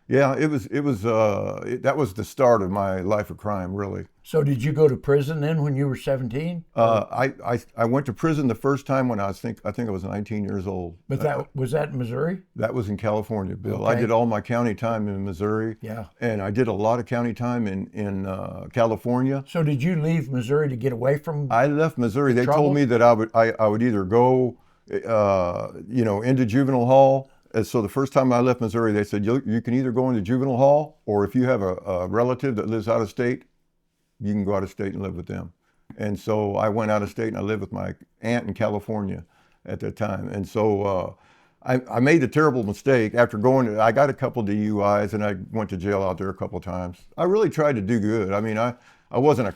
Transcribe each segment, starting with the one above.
Yeah, that was the start of my life of crime, really. So did you go to prison then when you were 17? Or I went to prison the first time when I think I was 19 years old. but that was that in Missouri? That was in California, Bill. I did Okay. all my county time in Missouri, Yeah. and I did a lot of county time in California. So did you leave Missouri to get away from I left Missouri. the They told me trouble? that I would either go, into juvenile hall. And so the first time I left Missouri, they said you can either go into juvenile hall, or if you have a relative that lives out of state, you can go out of state and live with them. And so I went out of state and I lived with my aunt in California at that time. And so I made the terrible mistake after I got a couple DUIs and I went to jail out there a couple of times. I really tried to do good. I mean, I wasn't a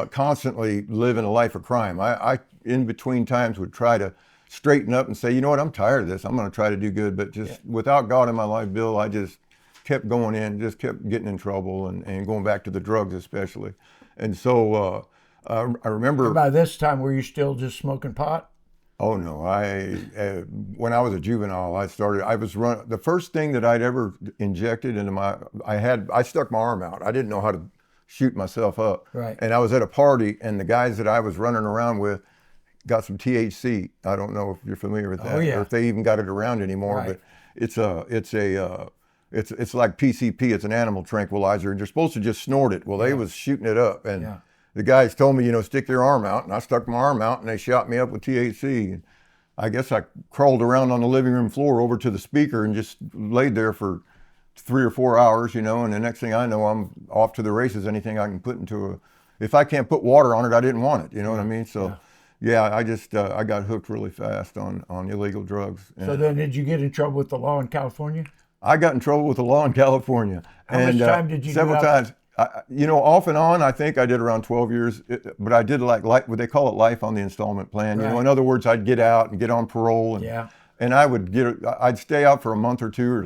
constantly living a life of crime. I in between times would try to straighten up and say, you know what, I'm tired of this. I'm going to try to do good. But Yeah. just without God in my life, Bill, I just kept going in, just kept getting in trouble and going back to the drugs especially. And so I And remember, by this time, were you still just smoking pot? oh no, when I was a juvenile, I was the first thing that I'd ever injected into I stuck my arm out. I didn't know how to shoot myself up. Right. And I was at a party and the guys that I was running around with got some THC. I don't know if you're familiar with Oh that or yeah. if they even got it around anymore, Right. but it's like PCP. It's an animal tranquilizer, and you're supposed to just snort it. Well, they Yeah. was shooting it up, and Yeah. the guys told me, stick your arm out, and I stuck my arm out, and they shot me up with THC. And I guess I crawled around on the living room floor over to the speaker and just laid there for 3 or 4 hours, and the next thing I know, I'm off to the races. Anything I can put if I can't put water on it, I didn't want it. You know what I mean? So, Yeah. yeah, I got hooked really fast on illegal drugs. So then, did you get in trouble with the law in California? I got in trouble with the law in California, How much and time did you do several out? times. Off and on, I think I did around 12 years, but I did like what they call it, life on the installment plan. Right. In other words, I'd get out and get on parole, and Yeah. and I'd stay out for a month or two or